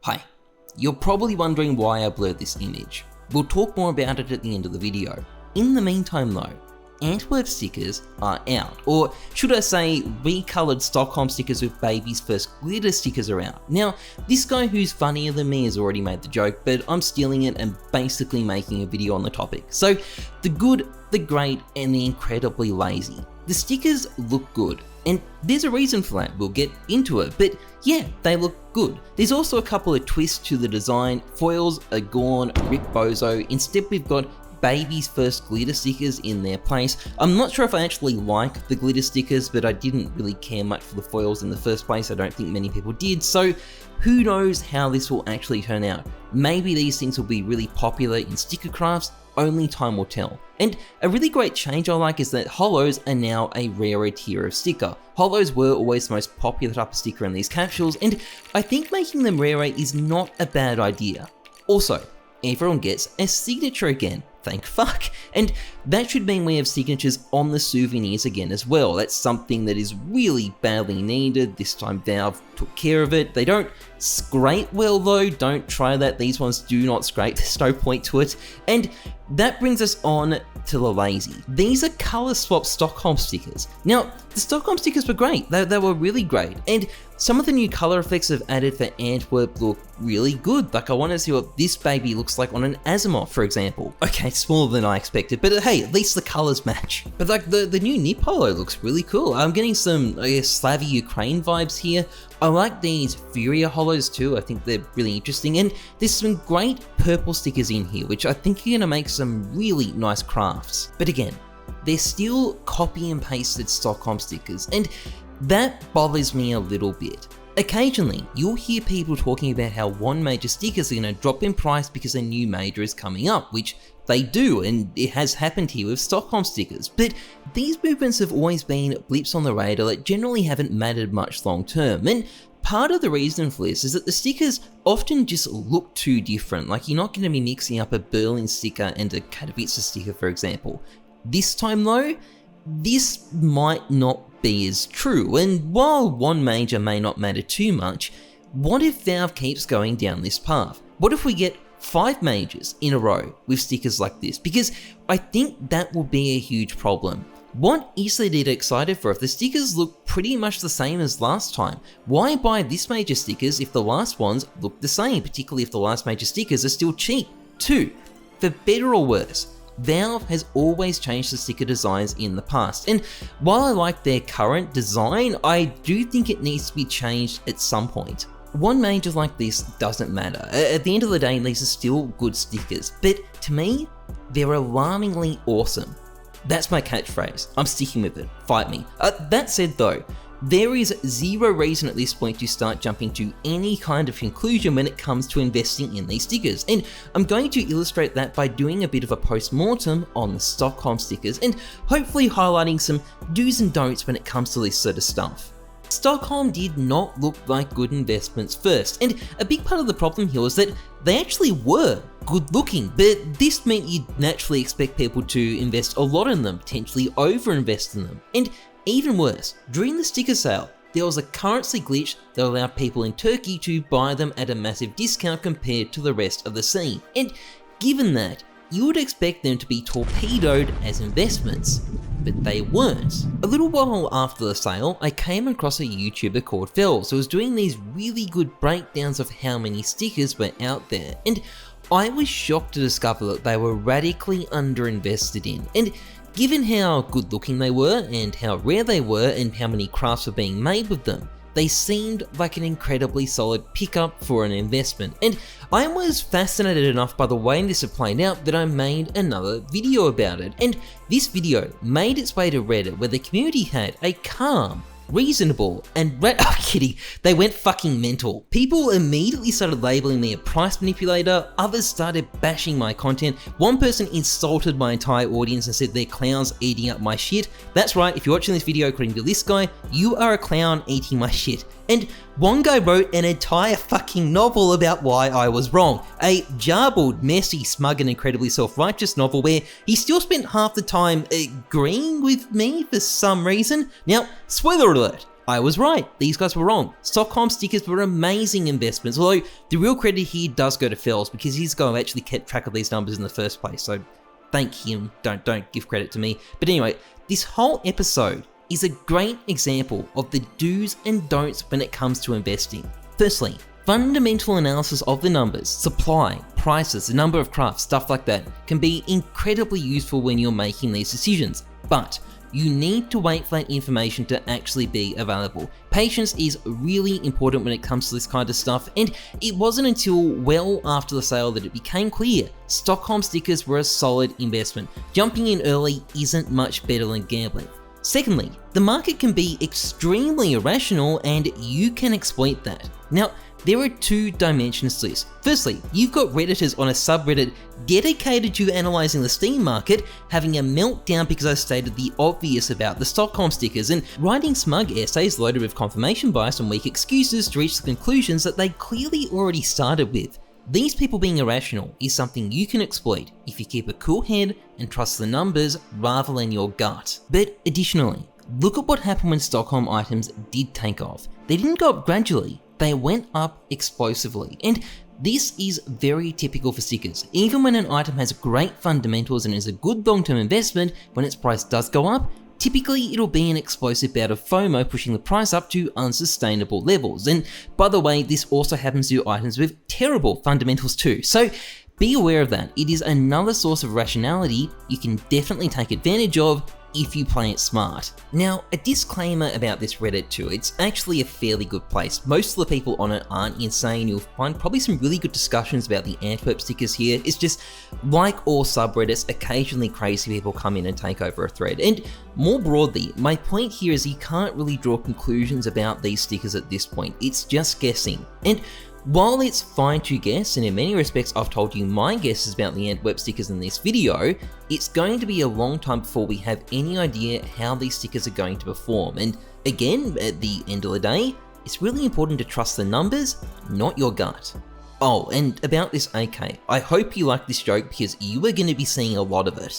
Hi, you're probably wondering why I blurred this image. We'll talk more about it at the end of the video. In the meantime though, Antwerp stickers are out, or should I say recolored Stockholm stickers with baby's first glitter stickers are out. Now, this guy who's funnier than me has already made the joke, but I'm stealing it and basically making a video on the topic. So, the good, the great, and the incredibly lazy. The stickers look good, and there's a reason for that, we'll get into it, but yeah, they look good. There's also a couple of twists to the design. Foils are gone, Rick Bozo. Instead we've got baby's first glitter stickers in their place. I'm not sure if I actually like the glitter stickers, but I didn't really care much for the foils in the first place. I don't think many people did, so who knows how this will actually turn out. Maybe these things will be really popular in sticker crafts, only time will tell. And a really great change I like is that holos are now a rarer tier of sticker. Holos were always the most popular type of sticker in these capsules, and I think making them rarer is not a bad idea. Also, everyone gets a signature again. Thank fuck. And that should mean we have signatures on the souvenirs again as well. That's something that is really badly needed. This time Valve took care of it. They don't scrape well though, don't try that. These ones do not scrape, there's no point to it. And that brings us on to the lazy. These are color swap Stockholm stickers. Now, the Stockholm stickers were great, they were really great. And some of the new color effects I've added for Antwerp look really good. Like I want to see what this baby looks like on an Asimov, for example. Okay, it's smaller than I expected, but hey, at least the colors match. But like the new Nip holo looks really cool. I'm getting some, I guess, Slavy Ukraine vibes here. I like these Furia holos too, I think they're really interesting, and there's some great purple stickers in here, which I think are going to make some really nice crafts. But again, they're still copy and pasted Stockholm stickers, and that bothers me a little bit. Occasionally, you'll hear people talking about how one major stickers are going to drop in price because a new major is coming up, which they do, and it has happened here with Stockholm stickers, but these movements have always been blips on the radar that generally haven't mattered much long term, and part of the reason for this is that the stickers often just look too different. Like you're not going to be mixing up a Berlin sticker and a Katowice sticker, for example. This time though, this might not be as true, and while one major may not matter too much, what if Valve keeps going down this path? What if we get 5 majors in a row with stickers like this? Because I think that will be a huge problem. What is there to get excited for if the stickers look pretty much the same as last time? Why buy this major stickers if the last ones look the same, particularly if the last major stickers are still cheap? 2, for better or worse, Valve has always changed the sticker designs in the past, and while I like their current design, I do think it needs to be changed at some point. One major like this doesn't matter. At the end of the day, these are still good stickers, but to me, they're alarmingly awesome. That's my catchphrase. I'm sticking with it. Fight me. That said though, there is zero reason at this point to start jumping to any kind of conclusion when it comes to investing in these stickers, and I'm going to illustrate that by doing a bit of a post-mortem on the Stockholm stickers and hopefully highlighting some do's and don'ts when it comes to this sort of stuff. Stockholm did not look like good investments first, and a big part of the problem here was that they actually were good looking, but this meant you'd naturally expect people to invest a lot in them, potentially over-invest in them. And even worse, during the sticker sale, there was a currency glitch that allowed people in Turkey to buy them at a massive discount compared to the rest of the scene. And given that, you would expect them to be torpedoed as investments, but they weren't. A little while after the sale, I came across a YouTuber called Fells who was doing these really good breakdowns of how many stickers were out there, and I was shocked to discover that they were radically underinvested in. And given how good looking they were, and how rare they were, and how many crafts were being made with them, they seemed like an incredibly solid pickup for an investment, and I was fascinated enough by the way this had played out that I made another video about it, and this video made its way to Reddit where the community had a calm, reasonable, and I'm kidding, they went fucking mental. People immediately started labeling me a price manipulator, others started bashing my content, one person insulted my entire audience and said they're clowns eating up my shit. That's right, if you're watching this video according to this guy, you are a clown eating my shit. And one guy wrote an entire fucking novel about why I was wrong. A jarbled, messy, smug, and incredibly self-righteous novel where he still spent half the time agreeing with me for some reason. Now, spoiler alert, I was right, these guys were wrong. Stockholm stickers were amazing investments, although the real credit here does go to Fells because he's the guy who actually kept track of these numbers in the first place, so thank him, don't give credit to me. But anyway, this whole episode is a great example of the do's and don'ts when it comes to investing. Firstly, fundamental analysis of the numbers, supply, prices, the number of crafts, stuff like that, can be incredibly useful when you're making these decisions, but you need to wait for that information to actually be available. Patience is really important when it comes to this kind of stuff, and it wasn't until well after the sale that it became clear Stockholm stickers were a solid investment. Jumping in early isn't much better than gambling. Secondly, the market can be extremely irrational and you can exploit that. Now, there are two dimensions to this. Firstly, you've got Redditors on a subreddit dedicated to analysing the Steam market, having a meltdown because I stated the obvious about the Stockholm stickers and writing smug essays loaded with confirmation bias and weak excuses to reach the conclusions that they clearly already started with. These people being irrational is something you can exploit if you keep a cool head and trust the numbers rather than your gut. But additionally, look at what happened when Stockholm items did take off. They didn't go up gradually, they went up explosively. And this is very typical for stickers. Even when an item has great fundamentals and is a good long-term investment, when its price does go up, typically it'll be an explosive bout of FOMO pushing the price up to unsustainable levels. And by the way, this also happens to items with terrible fundamentals too. So be aware of that. It is another source of rationality you can definitely take advantage of if you play it smart. Now, a disclaimer about this Reddit too, it's actually a fairly good place. Most of the people on it aren't insane. You'll find probably some really good discussions about the Antwerp stickers here. It's just, like all subreddits, occasionally crazy people come in and take over a thread. And more broadly, my point here is you can't really draw conclusions about these stickers at this point. It's just guessing. And while it's fine to guess, and in many respects I've told you my guesses about the Antwerp stickers in this video, it's going to be a long time before we have any idea how these stickers are going to perform. And again, at the end of the day, it's really important to trust the numbers, not your gut. Oh, and about this AK, I hope you like this joke because you are going to be seeing a lot of it.